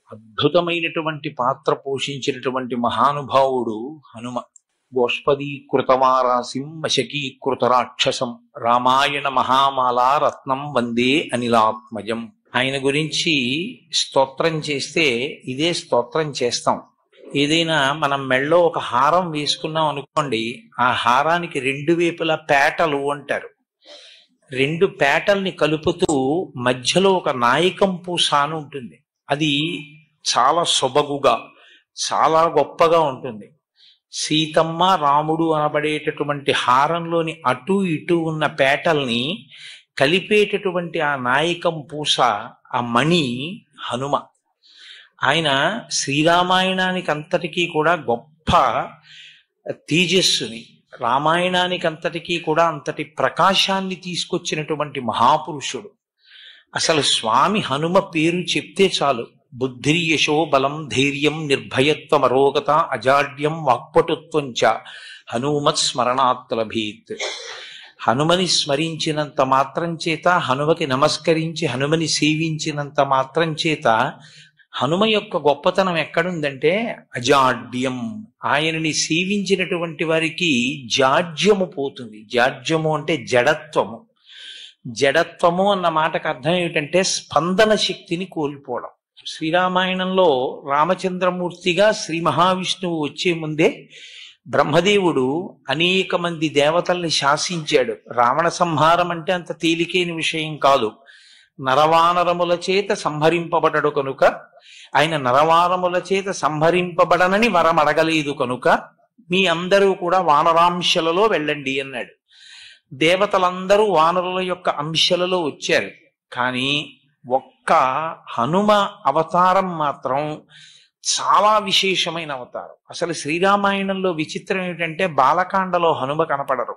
అద్భుతమైనటువంటి పాత్ర పోషించినటువంటి మహానుభావుడు హనుమ. గోష్పదీకృతవారాసిం వశకీకృత రాక్షసం రామాయణ మహామాలా రత్నం వందే అనిలాత్మజం. ఆయన గురించి స్తోత్రం చేస్తే ఇదే స్తోత్రం చేస్తాం. ఏదైనా మనం మెళ్ళో ఒక హారం వేసుకున్నాం అనుకోండి, ఆ హారానికి రెండు వైపులా పేటలు అంటారు. రెండు పేటల్ని కలుపుతూ మధ్యలో ఒక నాయకం పూస అని ఉంటుంది. అది చాలా సొబగుగా చాలా గొప్పగా ఉంటుంది. సీతమ్మ రాముడు అనబడేటటువంటి హారంలోని అటు ఇటు ఉన్న పేటల్ని కలిపేటటువంటి ఆ నాయకం పూస, ఆ మణి హనుమ. ఆయన శ్రీరామాయణానికి అంతటికీ కూడా గొప్ప తేజస్సుని, రామాయణానికి అంతటికీ కూడా అంతటి ప్రకాశాన్ని తీసుకొచ్చినటువంటి మహాపురుషుడు. అసలు స్వామి హనుమ పేరు చెప్తే చాలు, బుద్ధిర్యశో బలం ధైర్యం నిర్భయత్వం అరోగత అజాడ్యం వాక్పటుత్వం చ హనుమత్ స్మరణాత్ లభేత్. హనుమని స్మరించినంత మాత్రం చేత, హనుమకి నమస్కరించి హనుమని సేవించినంత మాత్రం చేత హనుమ యొక్క గొప్పతనం ఎక్కడుందంటే అజాడ్యం. ఆయనని సేవించినటువంటి వారికి జాడ్యము పోతుంది. జాడ్యము అంటే జడత్వము. జడత్వము అన్న మాటకు అర్థం ఏమిటంటే స్పందన శక్తిని కోల్పోవడం. శ్రీరామాయణంలో రామచంద్రమూర్తిగా శ్రీ మహావిష్ణువు వచ్చే ముందే బ్రహ్మదేవుడు అనేక మంది దేవతల్ని శాసించాడు. రావణ సంహారం అంటే అంత తేలికైన విషయం కాదు. నరవానరముల చేత సంహరింపబడడు కనుక, ఆయన నరవానరముల చేత సంహరింపబడనని వరం అడగలేదు కనుక మీ అందరూ కూడా వానరాంశలలో వెళ్ళండి అన్నాడు. దేవతలందరూ వానరుల యొక్క అంశలలో వచ్చారు. కానీ ఒక్క హనుమ అవతారం మాత్రం చాలా విశేషమైన అవతారం. అసలు శ్రీరామాయణంలో విచిత్రం ఏమిటంటే బాలకాండలో హనుమ కనపడరు,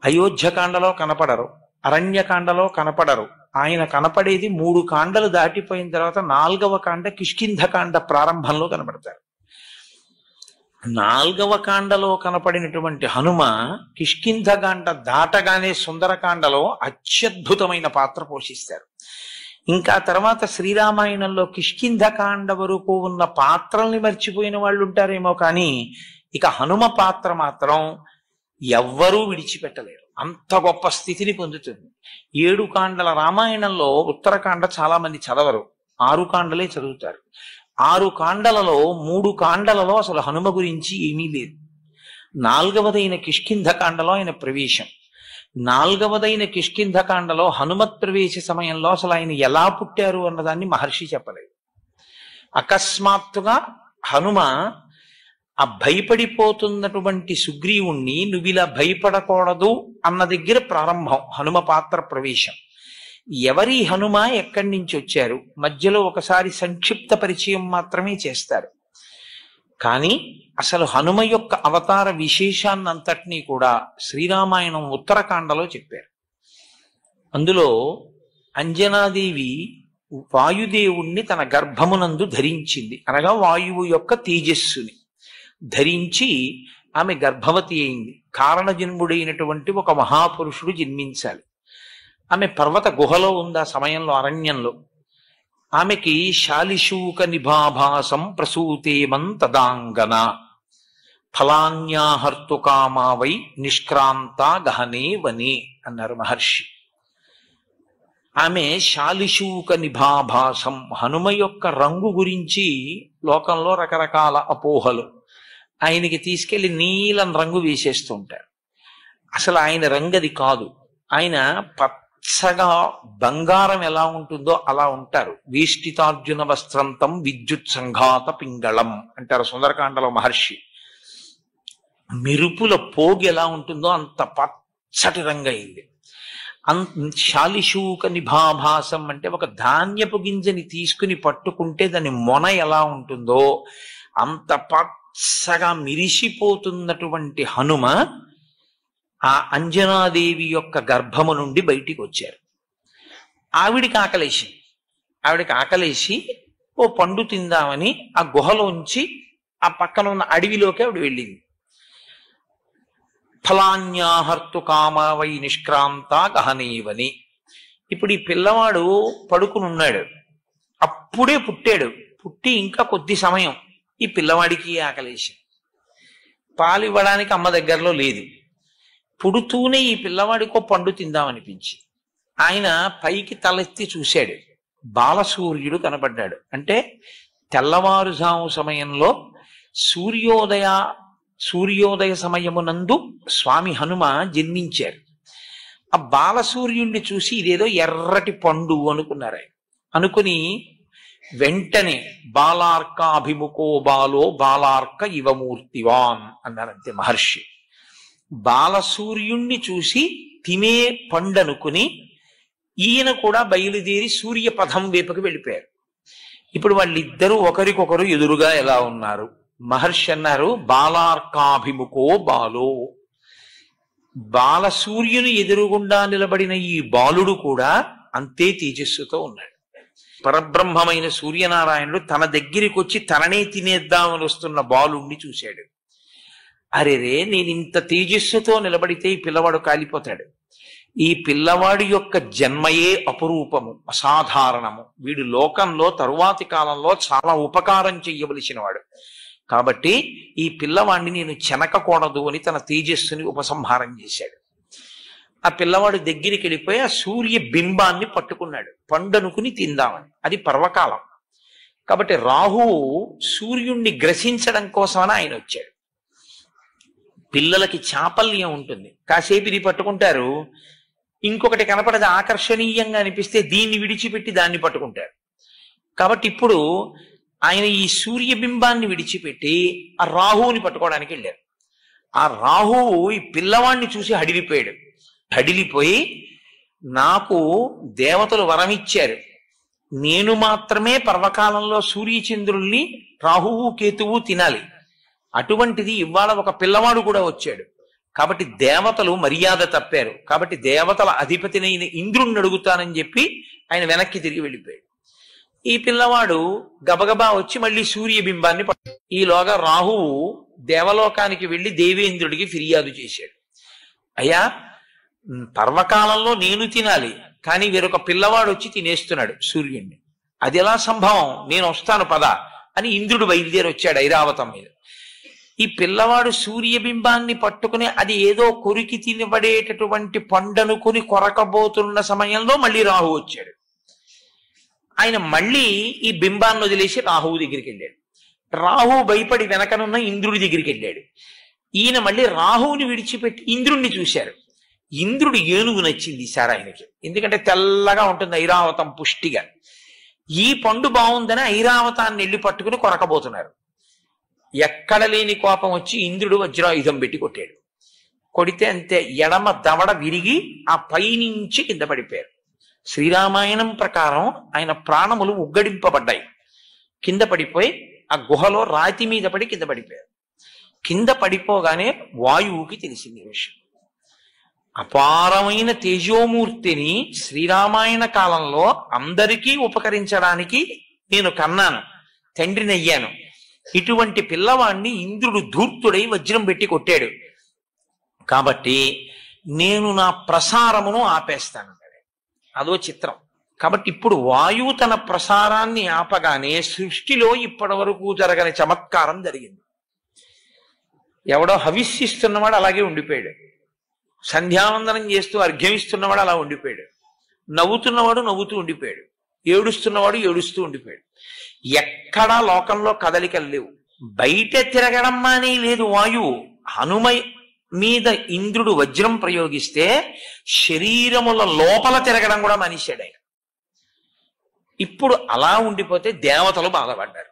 అయోధ్యకాండలో కనపడరు, అరణ్యకాండలో కనపడరు. ఆయన కనపడేది 3 కాండలు దాటిపోయిన తర్వాత 4వ కాండ కిష్కింధకాండ ప్రారంభంలో కనపడతారు. 4వ కాండలో కనపడినటువంటి హనుమ కిష్కింధకాండ దాటగానే సుందరకాండలో అత్యద్భుతమైన పాత్ర పోషిస్తారు. ఇంకా తర్వాత శ్రీరామాయణంలో కిష్కింధకాండ వరకు ఉన్న పాత్రల్ని మర్చిపోయిన వాళ్ళు ఉంటారేమో, కానీ ఇక హనుమ పాత్ర మాత్రం ఎవ్వరూ విడిచిపెట్టలేరు. అంత గొప్ప స్థితిని పొందుతుంది. 7 కాండల రామాయణంలో ఉత్తరకాండ చాలా మంది చదవరు, 6 కాండలే చదువుతారు. 6 కాండలలో 3 కాండలలో అసలు హనుమ గురించి ఏమీ లేదు. 4వదైన కిష్కింధకాండలో ఆయన ప్రవేశం. 4వదైన కిష్కింధకాండలో హనుమత్ ప్రవేశ సమయంలో అసలు ఆయన ఎలా పుట్టారు అన్నదాన్ని మహర్షి చెప్పలేదు. అకస్మాత్తుగా హనుమ ఆ భయపడిపోతున్నటువంటి సుగ్రీవుణ్ణి నువ్విలా భయపడకూడదు అన్న దగ్గర ప్రారంభం హనుమ పాత్ర ప్రవేశం. ఎవరి హనుమ, ఎక్కడి నుంచి వచ్చారు, మధ్యలో ఒకసారి సంక్షిప్త పరిచయం మాత్రమే చేస్తారు. కానీ అసలు హనుమ యొక్క అవతార విశేషాన్నంతటినీ కూడా శ్రీరామాయణం ఉత్తరకాండలో చెప్పారు. అందులో అంజనాదేవి వాయుదేవుణ్ణి తన గర్భమునందు ధరించింది, అనగా వాయువు యొక్క తేజస్సుని ధరించి ఆమె గర్భవతి అయింది. కారణజన్ముడైనటువంటి ఒక మహాపురుషుడు జన్మించాలి. ఆమె పర్వత గుహలో ఉంది ఆ సమయంలో, అరణ్యంలో. ఆమెకి శాలిశూక నిభాభాసం ప్రసూతేమం తదాంగన ఫలాన్యాహర్తుకామావై నిష్క్రాంత గహనే వనే అన్నారు మహర్షి. ఆమె శాలిశూక నిభాభాసం, హనుమ యొక్క రంగు గురించి లోకంలో రకరకాల అపోహలు. ఆయనకి తీసుకెళ్లి నీలం రంగు వేసేస్తూ ఉంటారు. అసలు ఆయన రంగు అది కాదు. ఆయన పచ్చగా బంగారం ఎలా ఉంటుందో అలా ఉంటారు. వేష్టితార్జున వస్త్రంతం విద్యుత్ సంఘాత పింగళం అంటారు సుందరకాండలో మహర్షి. మెరుపుల పోగు ఎలా ఉంటుందో అంత పచ్చటి రంగు అయింది. శాలిశూక నిభాభాసం అంటే ఒక ధాన్యపు గింజని తీసుకుని పట్టుకుంటే దాని మొన ఎలా ఉంటుందో అంత పచ్చగా మిరిసిపోతున్నటువంటి హనుమ ఆ అంజనాదేవి యొక్క గర్భము నుండి బయటికి వచ్చారు. ఆవిడికి ఆకలేసి ఓ పండు తిందామని ఆ గుహలోంచి ఆ పక్కన ఉన్న అడవిలోకి ఆవిడ వెళ్ళింది. ఫలాన్యాహర్తు కామావై నిష్క్రాంత గహనీవని. ఇప్పుడు ఈ పిల్లవాడు పడుకుని ఉన్నాడు. అప్పుడే పుట్టాడు. పుట్టి ఇంకా కొద్ది సమయం ఈ పిల్లవాడికి ఆకలేసి పాలు ఇవ్వడానికి అమ్మ దగ్గరలో లేదు. పుడుతూనే ఈ పిల్లవాడికో పండు తిందామనిపించి ఆయన పైకి తలెత్తి చూశాడు. బాలసూర్యుడు కనపడ్డాడు. అంటే తెల్లవారుజాము సమయంలో సూర్యోదయ సమయమునందు స్వామి హనుమ జన్మించారు. ఆ బాలసూర్యుడిని చూసి ఇదేదో ఎర్రటి పండు అనుకున్నారు. అనుకుని వెంటనే బాలార్కాభిముఖో బాలో బాలార్క ఇవమూర్తివాన్ అన్నారంతే మహర్షి. బాలసూర్యుణ్ణి చూసి తినే పండనుకుని ఈయన కూడా బయలుదేరి సూర్యపథం వైపుకి వెళ్ళిపోయారు. ఇప్పుడు వాళ్ళిద్దరూ ఒకరికొకరు ఎదురుగా ఎలా ఉన్నారు? మహర్షి అన్నారు, బాలార్కాభిముఖో బాలో. బాలసూర్యుని ఎదురుగుండా నిలబడిన ఈ బాలుడు కూడా అంతే తేజస్సుతో ఉన్నాడు. పరబ్రహ్మమైన సూర్యనారాయణుడు తన దగ్గరికి వచ్చి తననే తినేద్దామని వస్తున్న బాలుణ్ణి చూశాడు. అరెరే, నేను ఇంత తేజస్సుతో నిలబడితే ఈ పిల్లవాడు కాలిపోతాడు. ఈ పిల్లవాడి యొక్క జన్మయే అపురూపము, అసాధారణము. వీడు లోకంలో తరువాతి కాలంలో చాలా ఉపకారం చెయ్యవలసిన వాడు. కాబట్టి ఈ పిల్లవాడిని నేను చెనకకూడదు అని తన తేజస్సుని ఉపసంహారం చేశాడు. ఆ పిల్లవాడు దగ్గరికి వెళ్ళిపోయి ఆ సూర్య బింబాన్ని పట్టుకున్నాడు, పండనుకుని తిందామని. అది పర్వకాలం కాబట్టి రాహువు సూర్యుణ్ణి గ్రసించడం కోసమని ఆయన వచ్చాడు. పిల్లలకి చాపల్యం ఉంటుంది, కాసేపు ఇది పట్టుకుంటారు, ఇంకొకటి కనపడది ఆకర్షణీయంగా అనిపిస్తే దీన్ని విడిచిపెట్టి దాన్ని పట్టుకుంటారు. కాబట్టి ఇప్పుడు ఆయన ఈ సూర్యబింబాన్ని విడిచిపెట్టి ఆ రాహువుని పట్టుకోవడానికి వెళ్ళారు. ఆ రాహువు ఈ పిల్లవాడిని చూసి హడిలిపోయాడు. హడిలిపోయి, నాకు దేవతలు వరమిచ్చారు, నేను మాత్రమే పర్వకాలంలో సూర్యచంద్రుల్ని రాహువు కేతువు తినాలి, అటువంటిది ఇవాళ ఒక పిల్లవాడు కూడా వచ్చాడు, కాబట్టి దేవతలు మర్యాద తప్పారు, కాబట్టి దేవతల అధిపతినైన ఇంద్రుణ్ణి అడుగుతానని చెప్పి ఆయన వెనక్కి తిరిగి వెళ్ళిపోయాడు. ఈ పిల్లవాడు గబగబా వచ్చి మళ్ళీ సూర్యబింబాన్ని ఈలోగా రాహువు దేవలోకానికి వెళ్ళి దేవేంద్రుడికి ఫిర్యాదు చేశాడు. అయ్యా, పర్వకాలంలో నేను తినాలి, కానీ వేరొక పిల్లవాడు వచ్చి తినేస్తున్నాడు సూర్యుడిని, అది ఎలా సంభవం? నేను వస్తాను పద అని ఇంద్రుడు బయలుదేరి వచ్చాడు ఐరావతం మీద. ఈ పిల్లవాడు సూర్యబింబాన్ని పట్టుకుని అది ఏదో కొరికి తినబడేటటువంటి పండనుకుని కొరకబోతున్న సమయంలో మళ్ళీ రాహు వచ్చాడు. ఆయన మళ్ళీ ఈ బింబాన్ని వదిలేసి రాహువు దగ్గరికి వెళ్ళాడు. రాహువు భయపడి వెనకనున్న ఇంద్రుడి దగ్గరికి వెళ్ళాడు. ఈయన మళ్ళీ రాహువుని విడిచిపెట్టి ఇంద్రుణ్ణి చూశారు. ఇంద్రుడు ఏనుగు నచ్చింది ఈసారి ఆయనకి, ఎందుకంటే తెల్లగా ఉంటుంది ఐరావతం పుష్టిగా. ఈ పండు బాగుందని ఐరావతాన్ని వెళ్ళి పట్టుకుని కొరకబోతున్నారు. ఎక్కడ లేని కోపం వచ్చి ఇంద్రుడు వజ్రాయుధం పెట్టి కొట్టాడు. కొడితే అంతే, ఎడమ దవడ విరిగి ఆ పైనుంచి కింద పడిపోయారు. శ్రీరామాయణం ప్రకారం ఆయన ప్రాణములు ఉగ్గడింపబడ్డాయి. కింద పడిపోయి ఆ గుహలో రాతి మీద పడి కింద పడిపోయారు. కింద పడిపోగానే వాయువుకి తెలిసింది విషయం. అపారమైన తేజోమూర్తిని శ్రీరామాయణ కాలంలో అందరికీ ఉపకరించడానికి నేను కన్నాను, తండ్రినయ్యాను. ఇటువంటి పిల్లవాణ్ణి ఇంద్రుడు ధూర్తుడై వజ్రం పెట్టి కొట్టాడు, కాబట్టి నేను నా ప్రసారమును ఆపేస్తాను. అదో చిత్రం. కాబట్టి ఇప్పుడు వాయువు తన ప్రసారాన్ని ఆపగానే సృష్టిలో ఇప్పటి వరకు జరగని చమత్కారం జరిగింది. ఎవడో హవిస్సిస్తున్నవాడు అలాగే ఉండిపోయాడు, సంధ్యావందనం చేస్తూ అర్ఘ్యమిస్తున్నవాడు అలా ఉండిపోయాడు, నవ్వుతున్నవాడు నవ్వుతూ ఉండిపోయాడు, ఏడుస్తున్నవాడు ఏడుస్తూ ఉండిపోయాడు. ఎక్కడా లోకంలో కదలికలు లేవు. బయట తిరగడం మానే లేదు వాయువు. హనుమ మీద ఇంద్రుడు వజ్రం ప్రయోగిస్తే శరీరముల లోపల తిరగడం కూడా మానేశాడు ఆయన. ఇప్పుడు అలా ఉండిపోతే దేవతలు బాధపడ్డారు.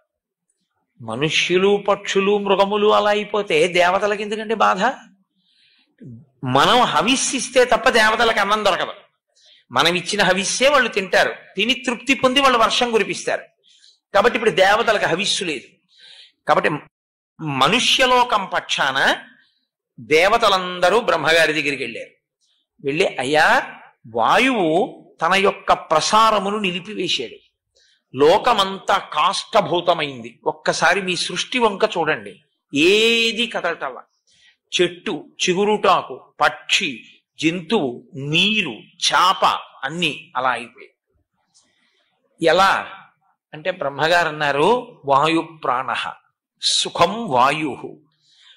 మనుష్యులు పక్షులు మృగములు అలా అయిపోతే దేవతలకి ఎందుకంటే బాధ? మనం హవిస్సిస్తే తప్ప దేవతలకు అన్నం దొరకదు. మనం ఇచ్చిన హవిస్సే వాళ్ళు తింటారు, తిని తృప్తి పొంది వాళ్ళు వర్షం కురిపిస్తారు. కాబట్టి ఇప్పుడు దేవతలకు హవిస్సు లేదు. కాబట్టి మనుష్యలోకం పక్షాన దేవతలందరూ బ్రహ్మగారి దగ్గరికి వెళ్ళారు. వెళ్ళి, అయ్యా, వాయువు తన యొక్క ప్రసారమును నిలిపివేశాడు, లోకమంతా కాష్టభూతమైంది. ఒక్కసారి మీ సృష్టి వంక చూడండి, ఏది కదలటల్లా. చెట్టు, చిగురుటాకు, పక్షి, జంతువు, నీరు, చాప అన్నీ అలా అయిపోయాయి. ఎలా అంటే బ్రహ్మగారు అన్నారు, వాయు ప్రాణ సుఖం వాయు,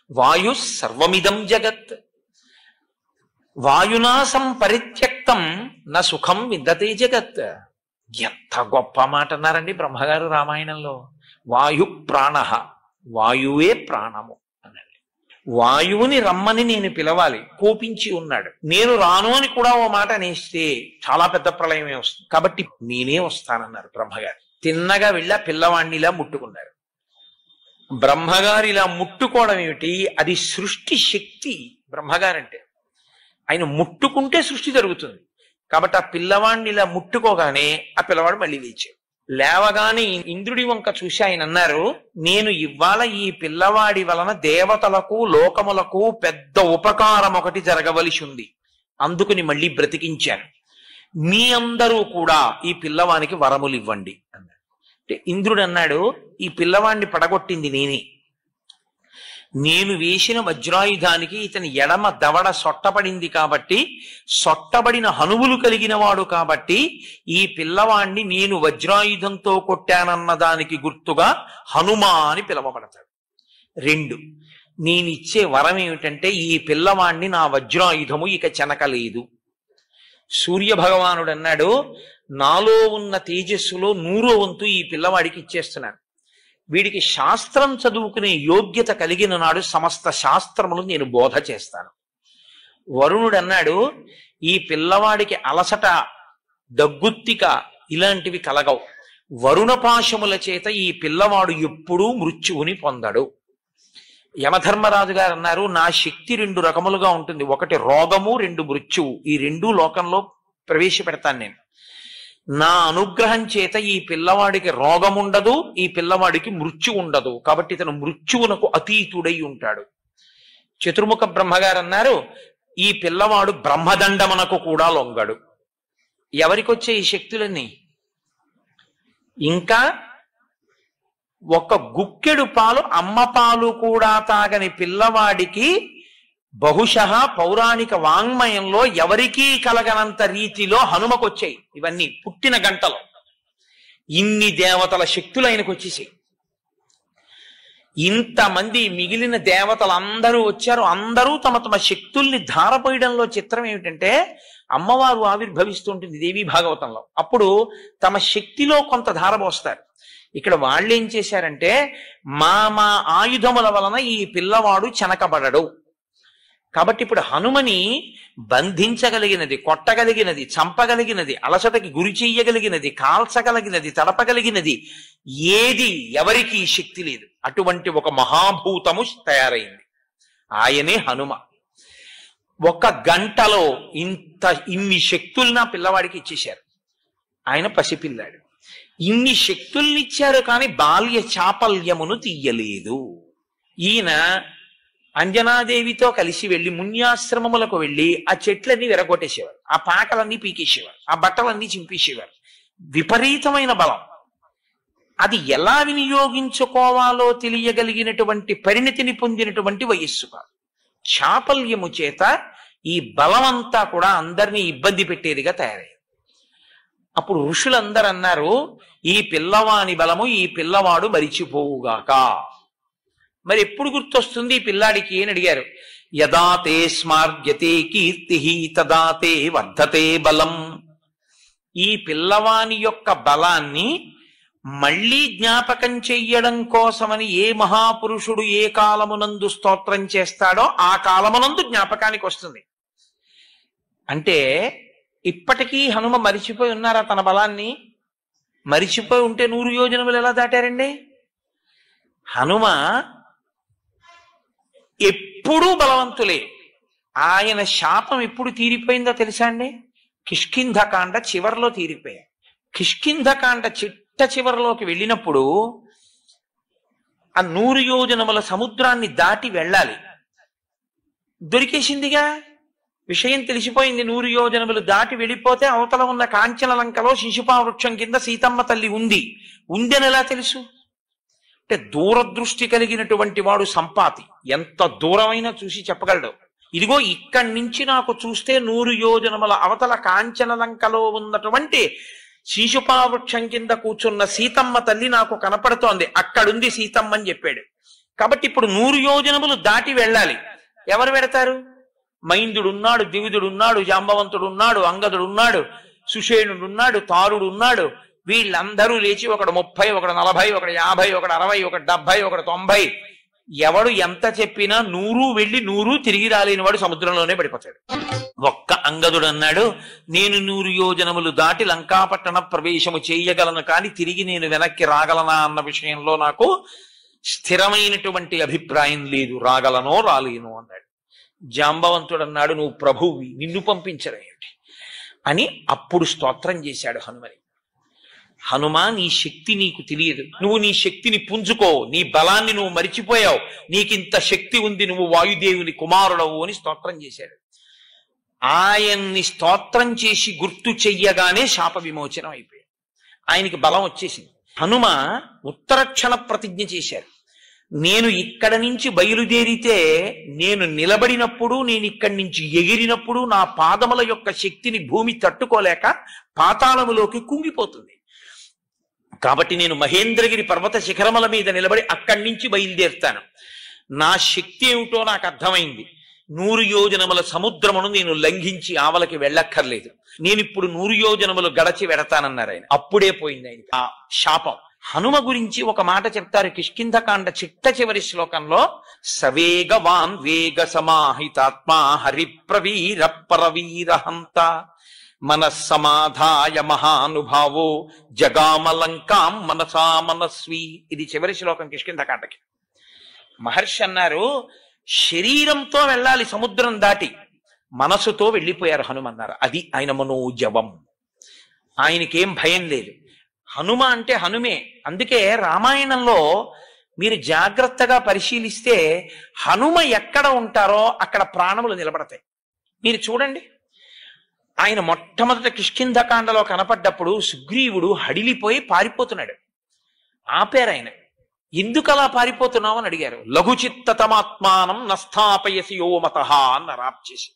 వాయు సర్వమిదం జగత్, వాయునా సంపరిత్యక్తం నా సుఖం విందతే జగత్. ఎంత గొప్ప మాట అన్నారండి బ్రహ్మగారు రామాయణంలో. వాయు ప్రాణ, వాయువే ప్రాణము అన్నాడు. వాయువుని రమ్మని నేను పిలవాలి, కోపించి ఉన్నాడు. నేను రాను అని కూడా ఓ మాట అనేస్తే చాలా పెద్ద ప్రళయమే వస్తుంది. కాబట్టి నేనే వస్తానన్నారు బ్రహ్మగారు. తిన్నగా వెళ్ళి ఆ పిల్లవాడిని ఇలా ముట్టుకున్నారు. బ్రహ్మగారు ఇలా ముట్టుకోవడం ఏమిటి? అది సృష్టి శక్తి. బ్రహ్మగారంటే ఆయన ముట్టుకుంటే సృష్టి జరుగుతుంది. కాబట్టి ఆ పిల్లవాడిని ఇలా ముట్టుకోగానే ఆ పిల్లవాడు మళ్ళీ లేచాడు. లేవగానే ఇంద్రుడి వంక చూసి ఆయన అన్నారు, నేను ఇవాళ ఈ పిల్లవాడి వలన దేవతలకు లోకములకు పెద్ద ఉపకారం ఒకటి జరగవలసి ఉంది, అందుకుని మళ్ళీ బ్రతికించాను. మీ అందరూ కూడా ఈ పిల్లవానికి వరములు ఇవ్వండి అన్నాడు. అంటే ఇంద్రుడు అన్నాడు, ఈ పిల్లవాడిని పడగొట్టింది నేనే. నేను వేసిన వజ్రాయుధానికి ఇతని ఎడమ దవడ సొట్టబడింది కాబట్టి, సొట్టబడిన హనువులు కలిగిన వాడు కాబట్టి ఈ పిల్లవాణ్ణి నేను వజ్రాయుధంతో కొట్టానన్న దానికి గుర్తుగా హనుమా అని పిలవబడతాడు. 2, నేనిచ్చే వరం ఏమిటంటే ఈ పిల్లవాణ్ణి నా వజ్రాయుధము ఇక చెనకలేదు. సూర్య భగవానుడు అన్నాడు, నాలో ఉన్న తేజస్సులో 100వ వంతు ఈ పిల్లవాడికి ఇచ్చేస్తున్నాను. వీడికి శాస్త్రం చదువుకునే యోగ్యత కలిగిన నాడు సమస్త శాస్త్రములు నేను బోధ చేస్తాను. వరుణుడు అన్నాడు, ఈ పిల్లవాడికి అలసట, దగ్గుత్తిక ఇలాంటివి కలగవు. వరుణపాశముల చేత ఈ పిల్లవాడు ఎప్పుడూ మృత్యువుని పొందడు. యమధర్మరాజు గారు అన్నారు, నా శక్తి 2 రకములుగా ఉంటుంది. 1 రోగము, 2 మృత్యువు. ఈ 2 లోకంలో ప్రవేశపెడతాను నేను. నా అనుగ్రహం చేత ఈ పిల్లవాడికి రోగముండదు, ఈ పిల్లవాడికి మృత్యు ఉండదు. కాబట్టి ఇతను మృత్యువునకు అతీతుడై ఉంటాడు. చతుర్ముఖ బ్రహ్మగారు అన్నారు, ఈ పిల్లవాడు బ్రహ్మదండమునకు కూడా లొంగడు. ఎవరికొచ్చే ఈ శక్తులన్నీ? ఇంకా 1 గుక్కెడు పాలు, అమ్మ పాలు కూడా తాగని పిల్లవాడికి బహుశః పౌరాణిక వాంగ్మయంలో ఎవరికీ కలగనంత రీతిలో హనుమకొచ్చాయి. ఇవన్నీ పుట్టిన గంటలో ఇన్ని దేవతల శక్తులు ఆయనకు వచ్చేసాయి. ఇంతమంది మిగిలిన దేవతలందరూ వచ్చారు. అందరూ తమ తమ శక్తుల్ని ధారపోయడంలో చిత్రం ఏమిటంటే, అమ్మవారు ఆవిర్భవిస్తుంటుంది దేవీ భాగవతంలో. అప్పుడు తమ శక్తిలో కొంత ధారపోస్తారు. ఇక్కడ వాళ్ళు ఏం చేశారంటే, మా ఆయుధముల వలన ఈ పిల్లవాడు చెనకబడడు. కాబట్టి ఇప్పుడు హనుమని బంధించగలిగినది, కొట్టగలిగినది, చంపగలిగినది, అలసటకి గురి చెయ్యగలిగినది, కాల్చగలిగినది, తడపగలిగినది ఏది ఎవరికి శక్తి లేదు. అటువంటి ఒక మహాభూతము తయారైంది, ఆయనే హనుమ. 1 గంటలో ఇన్ని శక్తుల్ని ఆ పిల్లవాడికి ఇచ్చేశారు. ఆయన పసిపిల్లాడు. ఇన్ని శక్తుల్ని ఇచ్చారు, కానీ బాల్య చాపల్యమును తీయలేదు. ఈయన అంజనాదేవితో కలిసి వెళ్లి మున్యాశ్రమములకు వెళ్లి ఆ చెట్లన్నీ విరగొట్టేసేవారు, ఆ పాకలన్నీ పీకేసేవారు, ఆ బట్టలన్నీ చింపేసేవారు. విపరీతమైన బలం. అది ఎలా వినియోగించుకోవాలో తెలియగలిగినటువంటి పరిణితిని పొందినటువంటి వయస్సు కాదు. చాపల్యము చేత ఈ బలమంతా కూడా అందరినీ ఇబ్బంది పెట్టేదిగా తయారైంది. అప్పుడు ఋషులందరూ అన్నారు, ఈ పిల్లవాని బలము ఈ పిల్లవాడు మరిచిపోవుగాక. మరి ఎప్పుడు గుర్తొస్తుంది ఈ పిల్లాడికి అని అడిగారు. యదా తే స్మార్యతే కీర్తి తదా తే వర్ధతే బలం. ఈ పిల్లవాని యొక్క బలాన్ని మళ్ళీ జ్ఞాపకం చెయ్యడం కోసమని ఏ మహాపురుషుడు ఏ కాలమునందు స్తోత్రం చేస్తాడో ఆ కాలమునందు జ్ఞాపకానికి వస్తుంది. అంటే ఇప్పటికీ హనుమ మరిచిపోయి ఉన్నారా తన బలాన్ని? మరిచిపోయి ఉంటే 100 యోజనములు ఎలా దాటారండి? హనుమ ఎప్పుడూ బలవంతులే. ఆయన శాపం ఎప్పుడు తీరిపోయిందో తెలుసా అండి? కిష్కింధకాండ చివరిలో తీరిపోయాయి. కిష్కింధకాండ చిట్ట చివరిలోకి వెళ్ళినప్పుడు ఆ 100 యోజనముల సముద్రాన్ని దాటి వెళ్ళాలి. దొరికేసిందిగా, విషయం తెలిసిపోయింది. 100 యోజనములు దాటి వెళ్ళిపోతే అవతల ఉన్న కాంచన లంకలో శిశుపా వృక్షం కింద సీతమ్మ తల్లి ఉందని ఎలా తెలుసు? అంటే దూరదృష్టి కలిగినటువంటి వాడు సంపాతి ఎంత దూరమైనా చూసి చెప్పగలడు. ఇదిగో ఇక్కడి నుంచి నాకు చూస్తే 100 యోజనముల అవతల కాంచన లంకలో ఉన్నటువంటి శీశుపావృక్షం కింద కూర్చున్న సీతమ్మ తల్లి నాకు కనపడుతోంది, అక్కడుంది సీతమ్మ అని చెప్పాడు. కాబట్టి ఇప్పుడు 100 యోజనములు దాటి వెళ్ళాలి. ఎవరు వెడతారు? మైందుడున్నాడు, ద్వివిధుడున్నాడు, జాంబవంతుడున్నాడు, అంగదుడున్నాడు, సుషేణుడున్నాడు, తారుడున్నాడు. వీళ్ళందరూ లేచి ఒకడు 30, ఒకడు 40, ఒకడు 50, ఒకడు 60, ఒకడు 70, ఒకడు 90. ఎవడు ఎంత చెప్పినా 100 వెళ్ళి 100 తిరిగి రాలేని వాడు సముద్రంలోనే పడిపోతాడు. ఒక్క అంగదుడు అన్నాడు, నేను 100 యోజనములు దాటి లంకాపట్టణ ప్రవేశము చేయగలను, కానీ తిరిగి నేను వెనక్కి రాగలనా అన్న విషయంలో నాకు స్థిరమైనటువంటి అభిప్రాయం లేదు, రాగలనో రాలేను అన్నాడు. జాంబవంతుడు అన్నాడు, నువ్వు ప్రభువి, నిన్ను పంపించరేమిటి అని అప్పుడు స్తోత్రం చేశాడు హనుమని. హనుమా, నీ శక్తి నీకు తెలియదు, నువ్వు నీ శక్తిని పుంజుకో, నీ బలాన్ని నువ్వు మరిచిపోయావు, నీకింత శక్తి ఉంది, నువ్వు వాయుదేవుని కుమారుడవు అని స్తోత్రం చేశాడు. ఆయన్ని స్తోత్రం చేసి గుర్తు చెయ్యగానే శాప విమోచనం అయిపోయాడు, ఆయనకి బలం వచ్చేసింది. హనుమ ఉత్తరక్షణ ప్రతిజ్ఞ చేశారు, నేను ఇక్కడ నుంచి బయలుదేరితే, నేను నిలబడినప్పుడు, నేను ఇక్కడి నుంచి ఎగిరినప్పుడు నా పాదముల యొక్క శక్తిని భూమి తట్టుకోలేక పాతాళములోకి కుంగిపోతుంది. కాబట్టి నేను మహేంద్రగిరి పర్వత శిఖరముల మీద నిలబడి అక్కడి నుంచి బయలుదేరుతాను. నా శక్తి ఏమిటో నాకు అర్థమైంది. 100 యోజనముల సముద్రమును నేను లంఘించి ఆవలకి వెళ్ళక్కర్లేదు, నేను ఇప్పుడు 100 యోజనములు గడచి వెడతానన్నారు ఆయన. అప్పుడే పోయింది ఆయన ఆ శాపం. హనుమ గురించి ఒక మాట చెప్తారు కిష్కింధకాండ చిట్ట చివరి శ్లోకంలో, సవేగవాన్ వేగ సమాహితాత్మా హరిప్రవీర పరవీరహంత మనస్సమాధాయ మహానుభావో జగామలంకాం మనసా మనస్వి. ఇది చివరి శ్లోకం కిష్కింధకాండకి. మహర్షి అన్నారు, శరీరంతో వెళ్ళాలి సముద్రం దాటి, మనసుతో వెళ్ళిపోయారు హనుమన్నారు. అది ఆయన మనోజవం, ఆయనకేం భయం లేదు. హనుమ అంటే హనుమే. అందుకే రామాయణంలో మీరు జాగ్రత్తగా పరిశీలిస్తే హనుమ ఎక్కడ ఉంటారో అక్కడ ప్రాణములు నిలబడతాయి. మీరు చూడండి, ఆయన మొట్టమొదట కిష్కింధకాండలో కనపడ్డప్పుడు సుగ్రీవుడు హడిలిపోయి పారిపోతున్నాడు. ఆపారు ఆయన. ఎందుకు అలా పారిపోతున్నావు అని అడిగారు. లఘుచిత్తతమాత్మానం నస్థాపయసి యోమతః అన్నారు ఆప్ చేసి.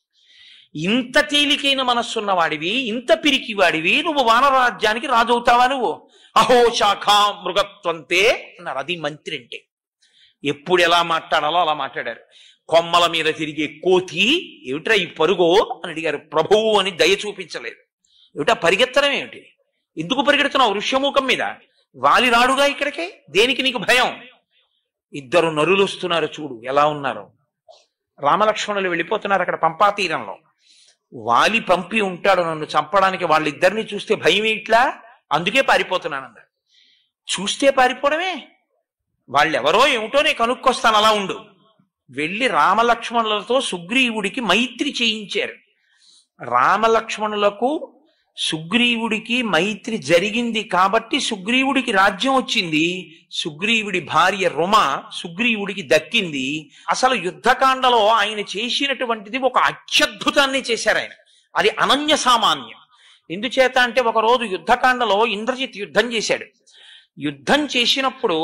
ఇంత తేలికైన మనస్సున్న వాడివి, ఇంత పిరికి వాడివి, నువ్వు వానరాజ్యానికి రాజు అవుతావా నువ్వు? అహో శాఖా మృగత్వంతే అన్నారు. అది మంత్రి అంటే. ఎప్పుడు ఎలా మాట్లాడాలో అలా మాట్లాడారు. కొమ్మల మీద తిరిగే కోతి ఏమిట్రా ఈ పరుగో అని అడిగారు. ప్రభువు అని దయ చూపించలేదు. ఏమిటా పరిగెత్తడం ఏమిటి? ఎందుకు పరిగెడుతున్నావు ఋష్యమూకం మీద? వాలి రాడుగా ఇక్కడికే, దేనికి నీకు భయం? 2 నరులు వస్తున్నారు, చూడు ఎలా ఉన్నారు. రామలక్ష్మణులు వెళ్ళిపోతున్నారు అక్కడ పంపా తీరంలో. వాలి పంపి ఉంటాడు నన్ను చంపడానికి, వాళ్ళిద్దరిని చూస్తే భయం ఇట్లా, అందుకే పారిపోతున్నానన్నారు. చూస్తే పారిపోవడమే, వాళ్ళెవరో ఏమిటో నేను కనుక్కొస్తాను, అలా ఉండు. వెళ్ళి రామలక్ష్మణులతో సుగ్రీవుడికి మైత్రి చేయించారు. రామలక్ష్మణులకు సుగ్రీవుడికి మైత్రి జరిగింది కాబట్టి సుగ్రీవుడికి రాజ్యం వచ్చింది. సుగ్రీవుడి భార్య రుమ సుగ్రీవుడికి దక్కింది. అసలు యుద్ధకాండలో ఆయన చేసినటువంటిది ఒక అత్యద్భుతాన్ని చేశారు ఆయన. అది అనన్య సామాన్యం. ఎందుచేత అంటే ఒకరోజు యుద్ధకాండలో ఇంద్రజిత్ యుద్ధం చేశాడు. యుద్ధం చేసినప్పుడు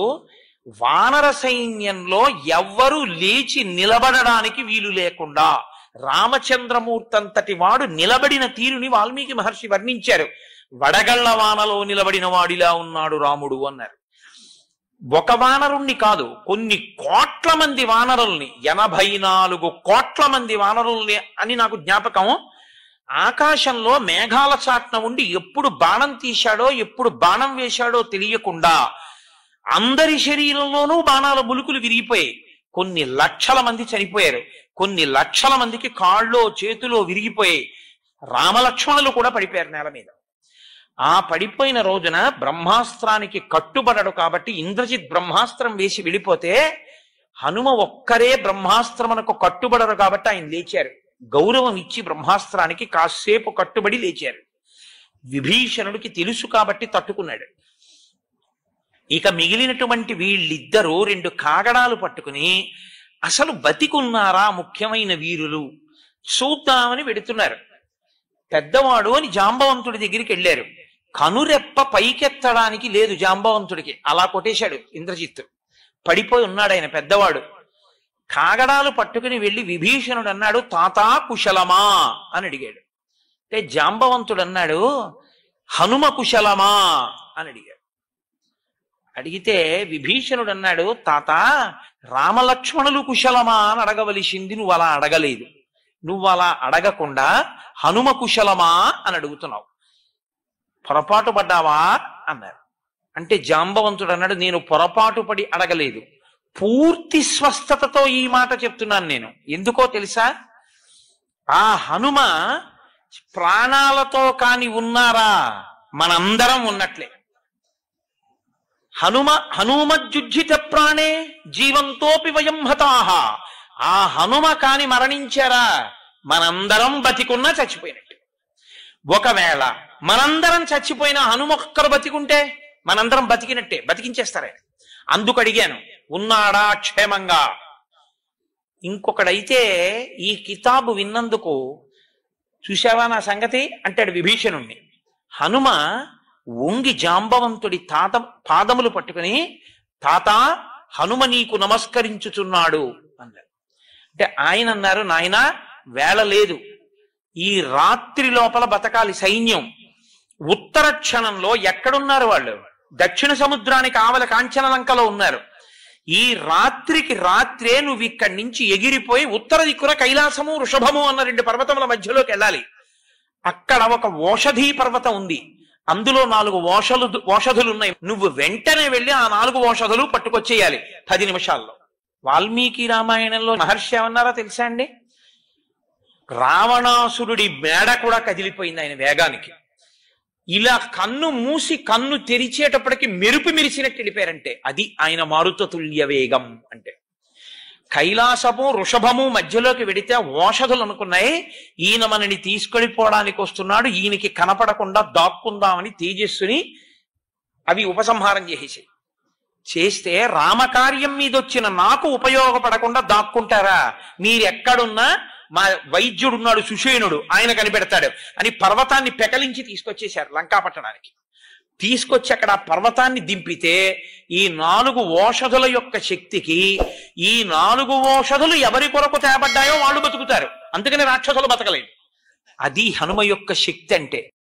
వానర సైన్యంలో ఎవ్వరూ లేచి నిలబడడానికి వీలు లేకుండా రామచంద్రమూర్తి అంతటి వాడు నిలబడిన తీరుని వాల్మీకి మహర్షి వర్ణించారు. వడగళ్ల వానలో నిలబడిన వాడిలా ఉన్నాడు రాముడు అన్నారు. ఒక వానరుణ్ణి కాదు, కొన్ని కోట్ల మంది వానరుల్ని, 84 కోట్ల మంది వానరుల్ని అని నాకు జ్ఞాపకం. ఆకాశంలో మేఘాల చాట్న ఉండి ఎప్పుడు బాణం తీశాడో, ఎప్పుడు బాణం వేశాడో తెలియకుండా అందరి శరీరంలోనూ బాణాల ములుకులు విరిగిపోయాయి. కొన్ని లక్షల మంది చనిపోయారు, కొన్ని లక్షల మందికి కాళ్ళో చేతిలో విరిగిపోయాయి. రామలక్ష్మణులు కూడా పడిపోయారు నేల మీద. ఆ పడిపోయిన రోజున బ్రహ్మాస్త్రానికి కట్టుబడడు కాబట్టి ఇంద్రజిత్ బ్రహ్మాస్త్రం వేసి వెళ్ళిపోతే హనుమ ఒక్కరే బ్రహ్మాస్త్రమునకు కట్టుబడరు కాబట్టి ఆయన లేచారు. గౌరవం ఇచ్చి బ్రహ్మాస్త్రానికి కాసేపు కట్టుబడి లేచారు. విభీషణుడికి తెలుసు కాబట్టి తట్టుకున్నాడు. ఇక మిగిలినటువంటి వీళ్ళిద్దరూ 2 కాగడాలు పట్టుకుని అసలు బతికున్నారా ముఖ్యమైన వీరులు చూద్దామని వెడుతున్నారు. పెద్దవాడు అని జాంబవంతుడి దగ్గరికి వెళ్ళారు. కనురెప్ప పైకెత్తడానికి లేదు జాంబవంతుడికి, అలా కొట్టేశాడు ఇంద్రజిత్తు. పడిపోయి ఉన్నాడు ఆయన పెద్దవాడు. కాగడాలు పట్టుకుని వెళ్ళి విభీషణుడు అన్నాడు, తాతా కుశలమా అని అడిగాడు. అంటే జాంబవంతుడు అన్నాడు, హనుమ కుశలమా అని అడిగాడు. అడిగితే విభీషణుడు అన్నాడు, తాత రామలక్ష్మణులు కుశలమా అని అడగవలసింది నువ్వు అలా అడగలేదు. నువ్వు అలా అడగకుండా హనుమ కుశలమా అని అడుగుతున్నావు. పొరపాటు పడ్డావా అన్నారు. అంటే జాంబవంతుడు అన్నాడు, నేను పొరపాటు పడి అడగలేదు, పూర్తి స్వస్థతతో ఈ మాట చెప్తున్నాను నేను. ఎందుకో తెలుసా? ఆ హనుమ ప్రాణాలతో కాని ఉన్నారా మనందరం ఉన్నట్లే. హనుమజ్జుజ్జిత ప్రాణే జీవంతోపి వయం హతాహ. ఆ హనుమ కాని మరణించారా మనందరం బతికున్నా చచ్చిపోయినట్టు. ఒకవేళ మనందరం చచ్చిపోయిన హనుమొక్కరు బతికుంటే మనందరం బతికినట్టే, బతికించేస్తారే. అందుకు అడిగాను, ఉన్నాడా క్షేమంగా? ఇంకొకడైతే ఈ కితాబు విన్నందుకు, చూశావా నా సంగతి అంటాడు విభీషణుణ్ణి. హనుమ వంగి జాంబవంతుడి పాదములు పట్టుకుని, తాత హనుమ నీకు నమస్కరించుచున్నాడు అన్నారు. అంటే ఆయన అన్నారు, నాయన వేళ లేదు, ఈ రాత్రి లోపల బతకాలి సైన్యం. ఉత్తర క్షణంలో ఎక్కడున్నారు వాళ్ళు? దక్షిణ సముద్రానికి ఆవల కాంచనలంకలో ఉన్నారు. ఈ రాత్రికి రాత్రే నువ్వు ఇక్కడి నుంచి ఎగిరిపోయి ఉత్తర దిక్కున కైలాసము వృషభము అన్న 2 పర్వతముల మధ్యలోకి వెళ్ళాలి. అక్కడ ఒక ఓషధీ పర్వతం ఉంది, అందులో 4 ఓషధులు ఉన్నాయి. నువ్వు వెంటనే వెళ్ళి ఆ 4 ఓషధులు పట్టుకొచ్చేయాలి 10 నిమిషాల్లో. వాల్మీకి రామాయణంలో మహర్షి ఏమన్నారో తెలుసా అండి? రావణాసురుడి మేడ కూడా కదిలిపోయింది ఆయన వేగానికి. ఇలా కన్ను మూసి కన్ను తెరిచేటప్పటికి మెరుపు మెరిసినట్టు వెళ్ళిపోయారంటే అది ఆయన మారుత తుల్య వేగం. అంటే కైలాసము వృషభము మధ్యలోకి వెడితే ఓషధులు అనుకున్నాయి, ఈయన మనని తీసుకెళ్ళిపోవడానికి వస్తున్నాడు, ఈయనకి కనపడకుండా దాక్కుందామని తేజస్సుని అవి ఉపసంహారం చేస్తే రామకార్యం మీద వచ్చిన నాకు ఉపయోగపడకుండా దాక్కుంటారా? మీరెక్కడున్నా మా వైద్యుడున్నాడు సుషేణుడు, ఆయన కనిపెడతాడు అని పర్వతాన్ని పెకలించి తీసుకొచ్చేశారు లంకాపట్టణానికి. తీసుకొచ్చి అక్కడ ఆ పర్వతాన్ని దింపితే ఈ 4 ఓషధుల యొక్క శక్తికి ఈ 4 ఓషధులు ఎవరి కొరకు తేబడ్డాయో వాళ్ళు బతుకుతారు, అందుకని రాక్షసులు బతకలేదు. అది హనుమ యొక్క శక్తి అంటే.